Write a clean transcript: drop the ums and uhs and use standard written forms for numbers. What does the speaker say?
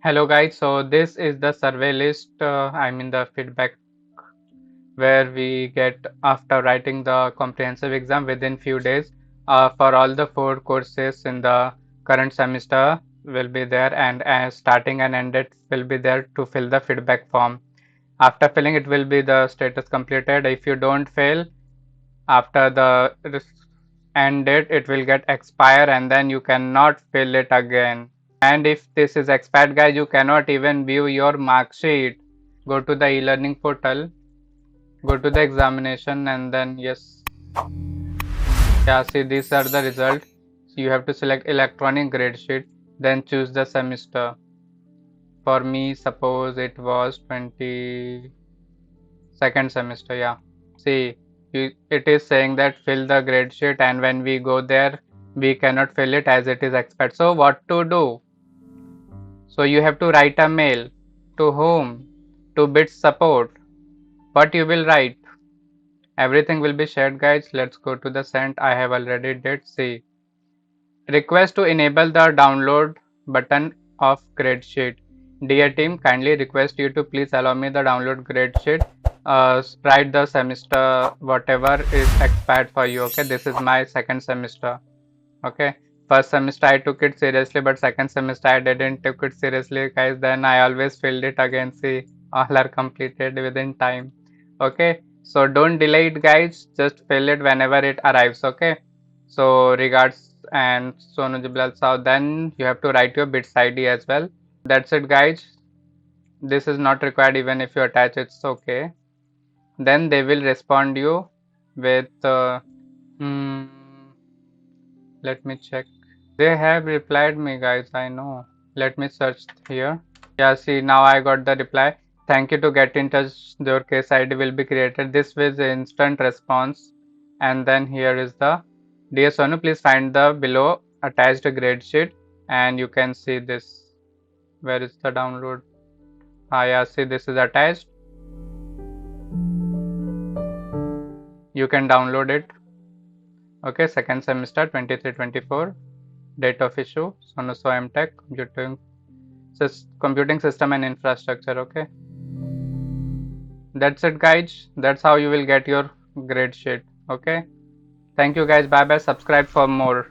Hello guys, so this is the survey list, the feedback where we get after writing the comprehensive exam within few days for all the 4 courses in the current semester will be there, and as starting and end date will be there to fill the feedback form. After filling it will be the status completed. If you don't fail after the end date, it will get expire and then you cannot fill it again. And if this is expired guys, you cannot even view your mark sheet. Go to the e-learning portal, go to the examination, and then yes, yeah, see these are the results. So you have to select electronic grade sheet, then choose the semester. For me, suppose it was 22nd semester. Yeah, see it is saying that fill the grade sheet, and when we go there we cannot fill it as it is expired. So what to do? So you have to write a mail. To whom? To bit support. What you will write? Everything will be shared guys. Let's go to the sent. I have already did. See. Request to enable the download button of gradesheet. Dear team, kindly request you to please allow me the download gradesheet. Write the semester whatever is expired for you. Okay, this is my second semester. Okay, first semester I took it seriously, but second semester I didn't take it seriously guys. Then I always filled it again. See, all are completed within time. Okay, so don't delay it guys, just fill it whenever it arrives. Okay, so regards and Sonu Jiblal Sao. Then you have to write your bits ID as well. That's it guys, this is not required. Even if you attach, it's okay. Then they will respond you with hmm, let me check. They have replied me guys, I know. Let me search here. Yeah, see now I got the reply. Thank you to get in touch. Your case ID will be created. This was the instant response. And then here is the dear Sonu, please find the below attached grade sheet and you can see this. Where is the download? Ah yeah, see this is attached. You can download it. Okay, second semester 23-24. Date of issue Sonu MTech computing system and infrastructure. Okay, that's it guys, that's how you will get your grade sheet. Okay, thank you guys, bye bye, subscribe for more.